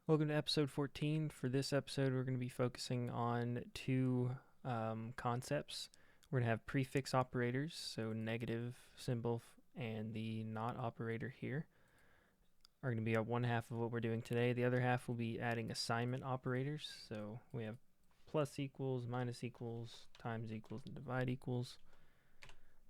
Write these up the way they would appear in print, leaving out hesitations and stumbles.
Welcome to episode 14. For this episode, we're going to be focusing on two concepts. We're going to have prefix operators, so negative symbol and the not operator here are going to be one half of what we're doing today. The other half will be adding assignment operators. So we have plus equals, minus equals, times equals, and divide equals.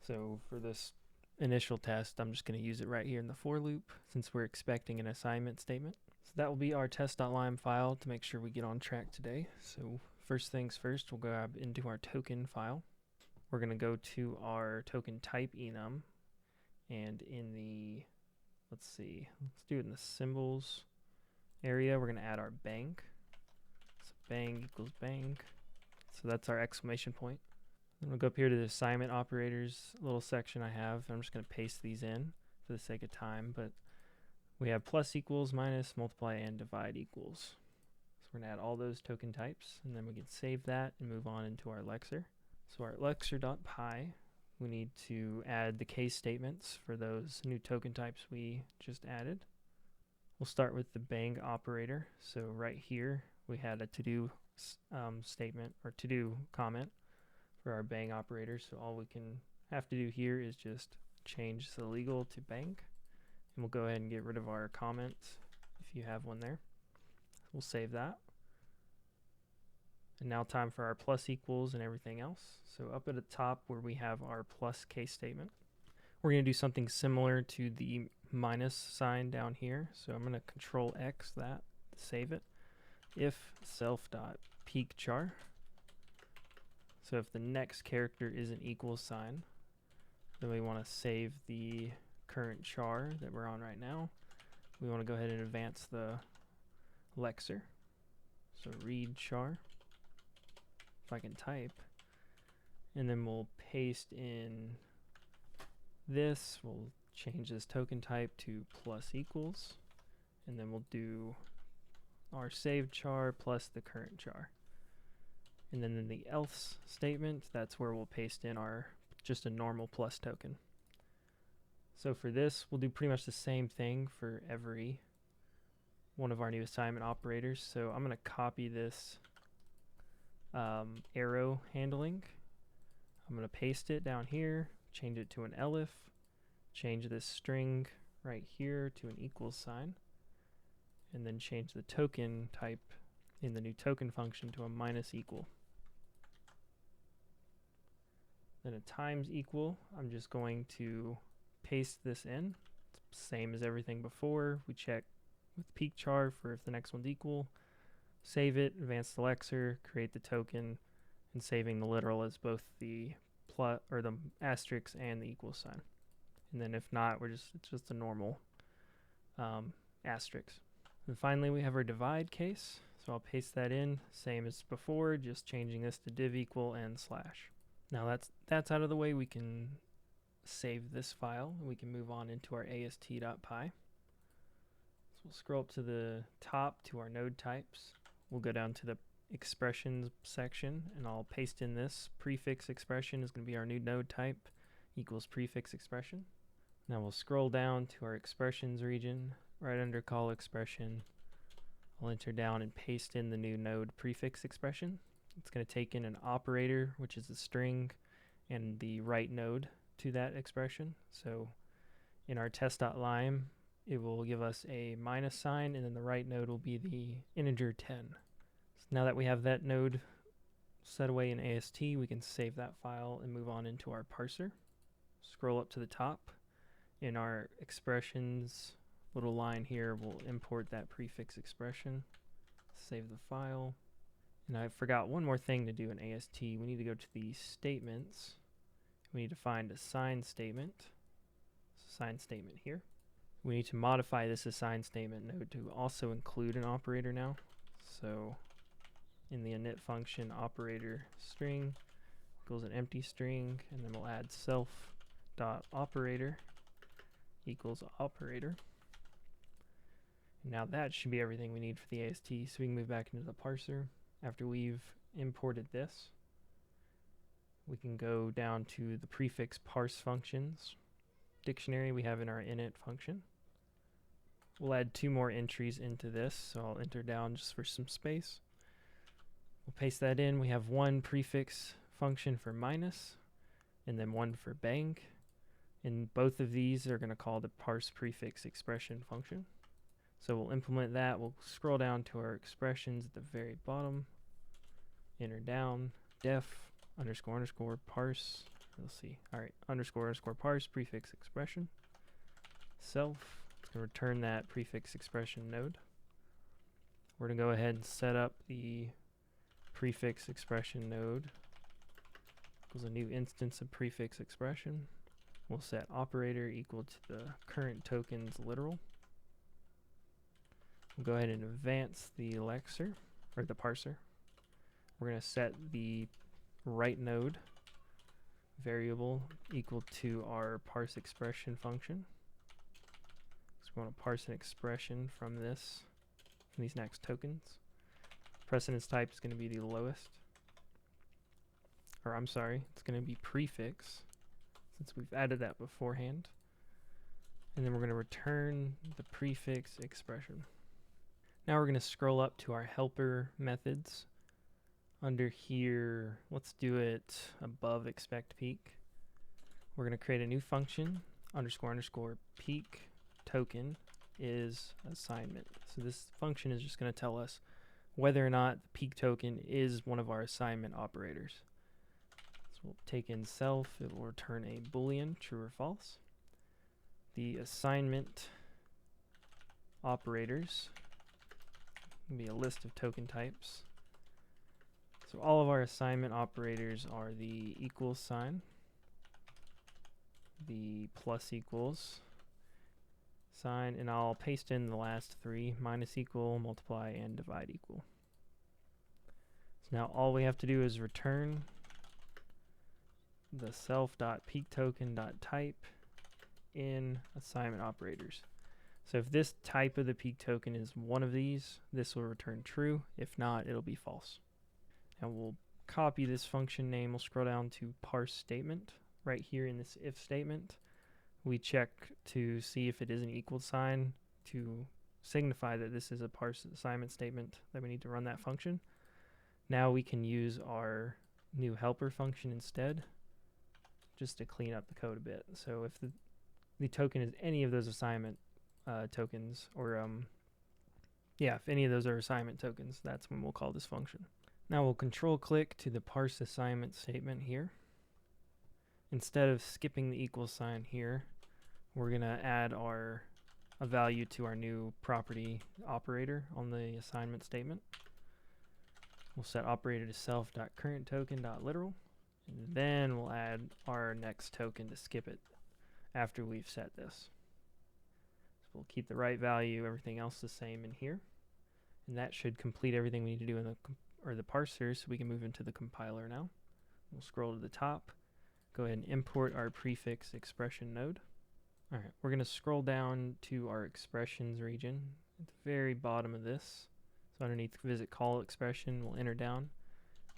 So for this initial test, I'm just going to use it right here in the for loop since we're expecting an assignment statement. So that will be our test.lime file to make sure we get on track today. So first things first, we'll go into our token file. We're going to go to our token type enum, and in the, let's do it in the symbols area. We're going to add our bank. So bang equals bang. So that's our exclamation point. Then we'll go up here to the assignment operators little section I have. I'm just going to paste these in for the sake of time, but we have plus equals, minus, multiply, and divide equals. So we're going to add all those token types, and then we can save that and move on into our lexer. So our lexer.py, we need to add the case statements for those new token types we just added. We'll start with the bang operator. So right here, we had a to-do statement or to-do comment for our bang operator. So all we can have to do here is just change the legal to bang. And we'll go ahead and get rid of our comments if you have one there. We'll save that. And now time for our plus equals and everything else. So up at the top where we have our plus case statement, we're going to do something similar to the minus sign down here. So I'm going to control X that, save it. If self.peakchar. So if the next character is an equal sign, then we want to save the current char that we're on right now. We want to go ahead and advance the lexer. So read char, if I can type, and then we'll paste in this. We'll change this token type to plus equals, and then we'll do our saved char plus the current char. And then in the else statement, that's where we'll paste in our just a normal plus token. So for this, we'll do pretty much the same thing for every one of our new assignment operators. So I'm going to copy this arrow handling. I'm going to paste it down here, change it to an elif, change this string right here to an equals sign, and then change the token type in the new token function to a minus equal. Then a times equal, I'm just going to paste this in. It's same as everything before. We check with peak char for if the next one's equal. Save it, advance the lexer, create the token, and saving the literal as both the plus or the asterisk and the equal sign. And then if not, it's just a normal asterisk. And finally, we have our divide case. So I'll paste that in, same as before, just changing this to div equal and slash. Now that's out of the way. We can save this file and we can move on into our ast.py. So we'll scroll up to the top to our node types. We'll go down to the expressions section, and I'll paste in this prefix expression is going to be our new node type equals prefix expression. Now we'll scroll down to our expressions region. Right under call expression, I'll enter down and paste in the new node prefix expression. It's going to take in an operator, which is a string, and the right node to that expression. So in our test.lime, it will give us a minus sign, and then the right node will be the integer 10. So now that we have that node set away in AST, we can save that file and move on into our parser. Scroll up to the top. In our expressions little line here, we'll import that prefix expression, save the file. And I forgot one more thing to do in AST. We need to go to the statements. We need to find assign statement. Assign statement here. We need to modify this assign statement node to also include an operator now. So in the init function, operator string equals an empty string, and then we'll add self.operator equals operator. And now that should be everything we need for the AST, so we can move back into the parser. After we've imported this, we can go down to the prefix parse functions dictionary we have in our init function. we'll add 2 more entries into this, so I'll enter down just for some space. We'll paste that in. We have one prefix function for minus, and then one for bang. And both of these are going to call the parse prefix expression function. So we'll implement that. We'll scroll down to our expressions at the very bottom. Enter down, def underscore underscore parse. Let's see. All right, underscore underscore parse prefix expression. Self. It's going to return that prefix expression node. We're going to go ahead and set up the prefix expression node equals a new instance of prefix expression. We'll set operator equal to the current token's literal. We'll go ahead and advance the lexer, or the parser. We're going to set the right node variable equal to our parse expression function. So we want to parse an expression from these next tokens. Precedence type is going to be the lowest. Or I'm sorry, it's going to be prefix, since we've added that beforehand. And then we're going to return the prefix expression. Now we're going to scroll up to our helper methods. Under here, let's do it above expect peak. We're going to create a new function, underscore underscore peak token is assignment. So this function is just going to tell us whether or not the peak token is one of our assignment operators. So we'll take in self, it will return a boolean, true or false. The assignment operators can be a list of token types. So all of our assignment operators are the equals sign, the plus equals sign, and I'll paste in the last 3, minus equal, multiply, and divide equal. So now all we have to do is return the self.peakToken.type in assignment operators. So if this type of the peak token is one of these, this will return true. If not, it'll be false. Now we'll copy this function name. We'll scroll down to parse statement. Right here in this if statement, we check to see if it is an equal sign to signify that this is a parse assignment statement that we need to run that function. Now we can use our new helper function instead, just to clean up the code a bit. So if the token is any of those assignment tokens, or if any of those are assignment tokens, that's when we'll call this function. Now we'll control click to the parse assignment statement here. Instead of skipping the equal sign here, we're going to add a value to our new property operator on the assignment statement. We'll set operator to self.currentToken.literal, and then we'll add our next token to skip it after we've set this. So we'll keep the right value, everything else the same in here, and that should complete everything we need to do in the parser, so we can move into the compiler now. We'll scroll to the top, go ahead and import our prefix expression node. All right, we're going to scroll down to our expressions region at the very bottom of this. So underneath visit call expression, we'll enter down.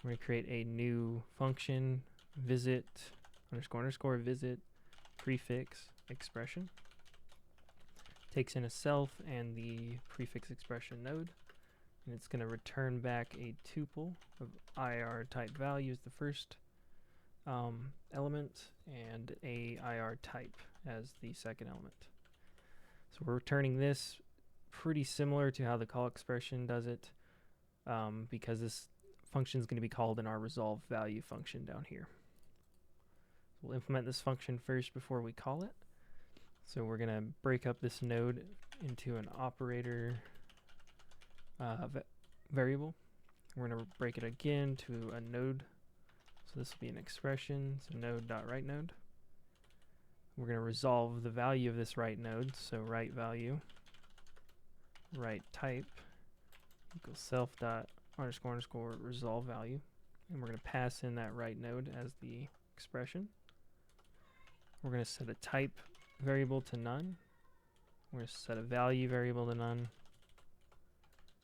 We're going to create a new function, visit underscore underscore visit prefix expression. Takes in a self and the prefix expression node, and it's going to return back a tuple of IR type value as the first element, and a IR type as the second element. So we're returning this pretty similar to how the call expression does it, because this function is going to be called in our resolve value function down here. We'll implement this function first before we call it. So we're going to break up this node into an operator variable. We're going to break it again to a node. So this will be an expression, so node.writeNode. We're going to resolve the value of this write node, so write value, write type equals self.underscore underscore resolve value. And we're going to pass in that write node as the expression. We're going to set a type variable to none. We're going to set a value variable to none.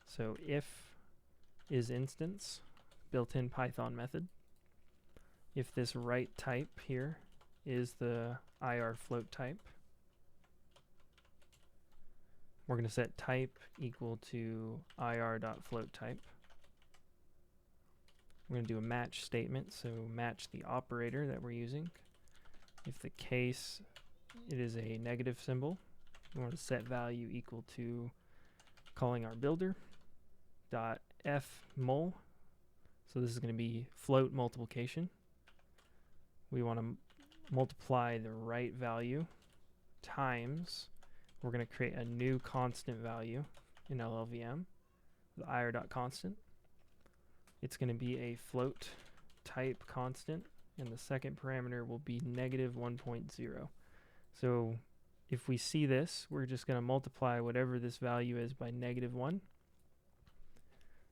So if is instance, built-in Python method. If this write type here is the IR float type, We're going to set type equal to ir.floatType. We're going to do a match statement, so match the operator that we're using. If the case, it is a negative symbol, we want to set value equal to calling our builder dot fmul. So this is going to be float multiplication. We want to multiply the right value times, we're going to create a new constant value in LLVM, the ir.constant. It's going to be a float type constant, and the second parameter will be negative 1.0. So if we see this, we're just going to multiply whatever this value is by negative 1,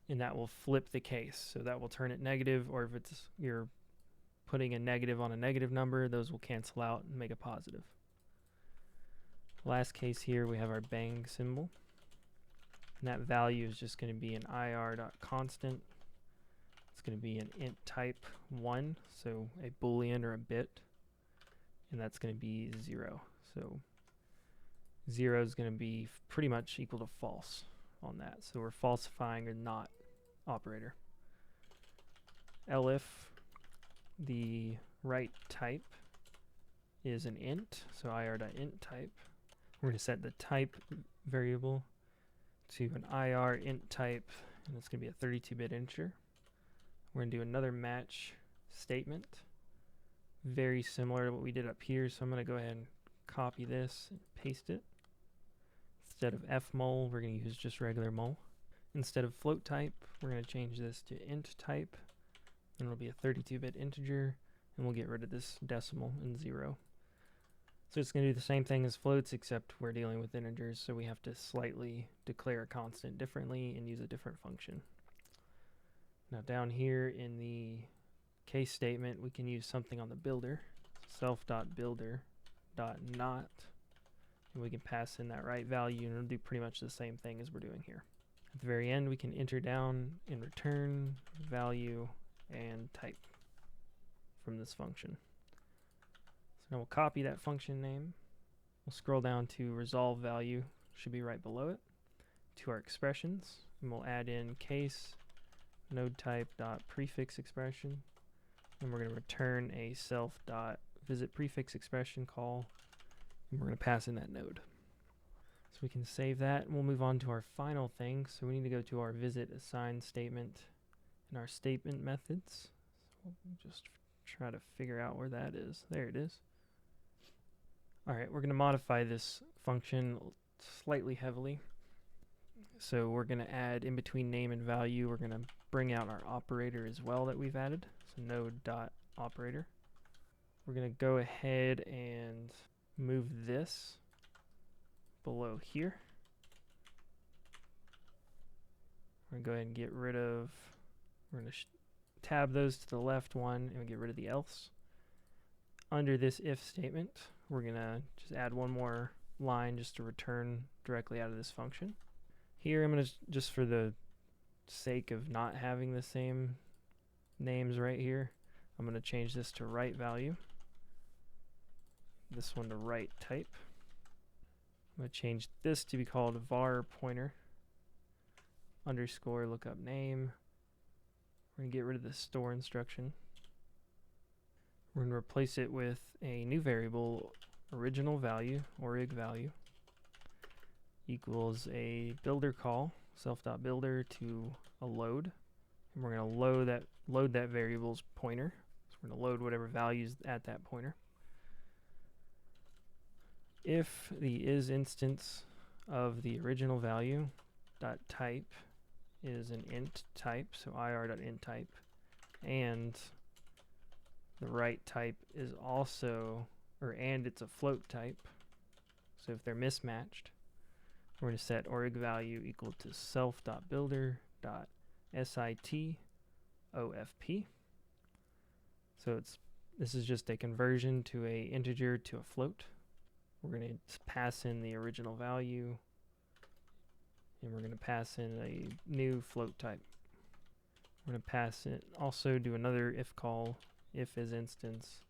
and that will flip the case. So that will turn it negative, or if it's you're putting a negative on a negative number, those will cancel out and make a positive. Last case here, we have our bang symbol, and that value is just going to be an ir.constant. It's going to be an int type 1, so a boolean or a bit, and that's going to be 0. So 0 is going to be pretty much equal to false on that. So we're falsifying a not operator. Elif, the right type is an int, so ir.int type. We're going to set the type variable to an ir int type, and it's going to be a 32-bit integer. We're going to do another match statement, very similar to what we did up here, so I'm going to go ahead and copy this and paste it. Instead of fmul, we're going to use just regular mul. Instead of float type, we're going to change this to int type, and it'll be a 32-bit integer, and we'll get rid of this decimal and 0. So it's going to do the same thing as floats, except we're dealing with integers, so we have to slightly declare a constant differently and use a different function. Now down here in the case statement, we can use something on the builder, self.builder.not, and we can pass in that right value, and it'll do pretty much the same thing as we're doing here. At the very end, we can enter down and return value and type from this function. So now we'll copy that function name. We'll scroll down to resolve value, should be right below it, to our expressions, and we'll add in case node type dot prefix expression, and we're going to return a self dot visit prefix expression call, and we're going to pass in that node. So we can save that, and we'll move on to our final thing. So we need to go to our visit assign statement and our statement methods. So we'll just try to figure out where that is. There it is. Alright, we're going to modify this function slightly heavily. So we're going to add in between name and value, we're going to bring out our operator as well that we've added. So node.operator. We're going to go ahead and move this below here. We're going to go ahead and get rid of, we're going to tab those to the left one and we get rid of the else. Under this if statement, we're going to just add one more line just to return directly out of this function. Here I'm going to, just for the sake of not having the same names right here, I'm going to change this to right value, this one to right type. I'm going to change this to be called var pointer underscore lookup name. We're going to get rid of the store instruction. We're going to replace it with a new variable, original value, orig value, equals a builder call, self.builder to a load. And we're going to load that variable's pointer. So we're going to load whatever values at that pointer. If the is instance of the original value dot type is an int type, so ir.int type, and the right type is also, and it's a float type, so if they're mismatched, we're going to set orig value equal to self.builder.sitofp. So this is just a conversion to a integer to a float. We're going to pass in the original value, and we're going to pass in a new float type. We're going to pass it, also do another if call, if is instance,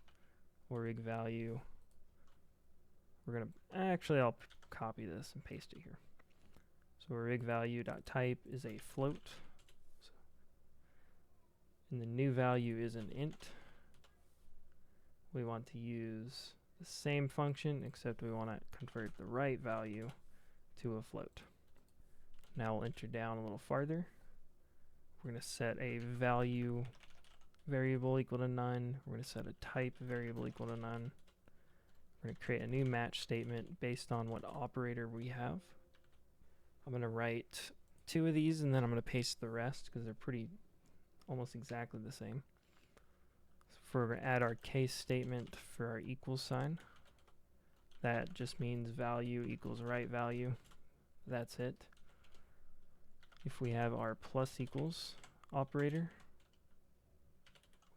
orig value. We're going to, actually I'll copy this and paste it here. So our rig value.type is a float. And the new value is an int. We want to use the same function, except we want to convert the right value to a float. Now we'll enter down a little farther. We're going to set a value variable equal to none. We're going to set a type variable equal to none. We're going to create a new match statement based on what operator we have. I'm going to write 2 of these, and then I'm going to paste the rest because they're pretty almost exactly the same. So we're going to add our case statement for our equals sign. That just means value equals right value. That's it. If we have our plus equals operator,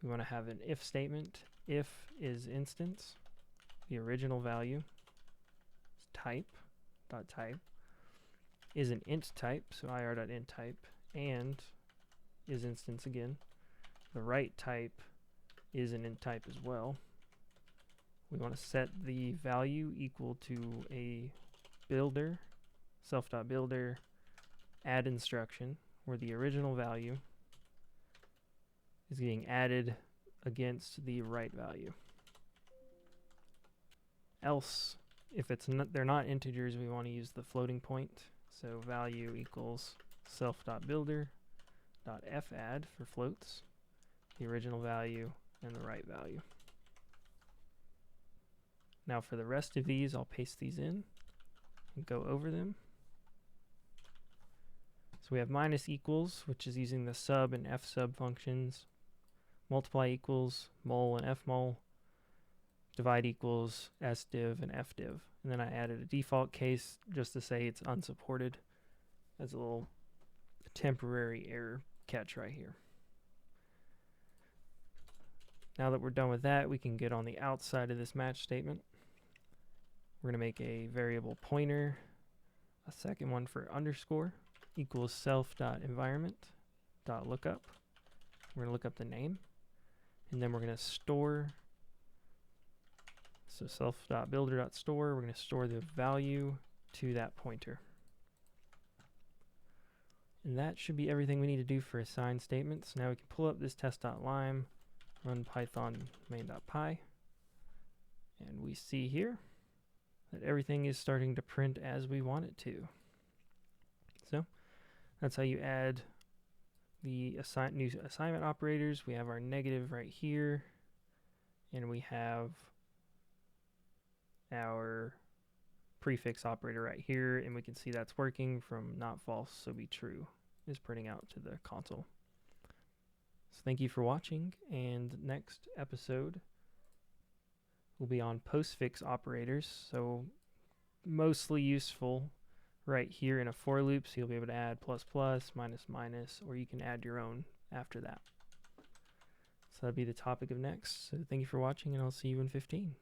we want to have an if statement. If is instance, the original value is type, dot type, is an int type, so ir.int type, and is instance again. The right type is an int type as well. We want to set the value equal to a builder, self.builder, add instruction, where the original value is getting added against the right value. Else, if they're not integers, we want to use the floating point. So value equals self.builder.fadd for floats, the original value and the right value. Now for the rest of these, I'll paste these in and go over them. So we have minus equals, which is using the sub and f sub functions. Multiply equals mul and fmul. Divide equals sdiv and fdiv. And then I added a default case just to say it's unsupported as a little temporary error catch right here. Now that we're done with that, we can get on the outside of this match statement. We're going to make a variable pointer, a second one for underscore, equals self.environment.lookup. We're going to look up the name, and then we're going to store, so self.builder.store, we're going to store the value to that pointer. And that should be everything we need to do for assign statements. Now we can pull up this test.lime, run python main.py, and we see here that everything is starting to print as we want it to. So that's how you add the new assignment operators. We have our negative right here, and we have our prefix operator right here, and we can see that's working from not false, so be true is printing out to the console. So thank you for watching, and next episode will be on postfix operators, so mostly useful right here in a for loop, so you'll be able to add plus plus, minus minus, or you can add your own after that. So that'll be the topic of next. So thank you for watching, and I'll see you in 15.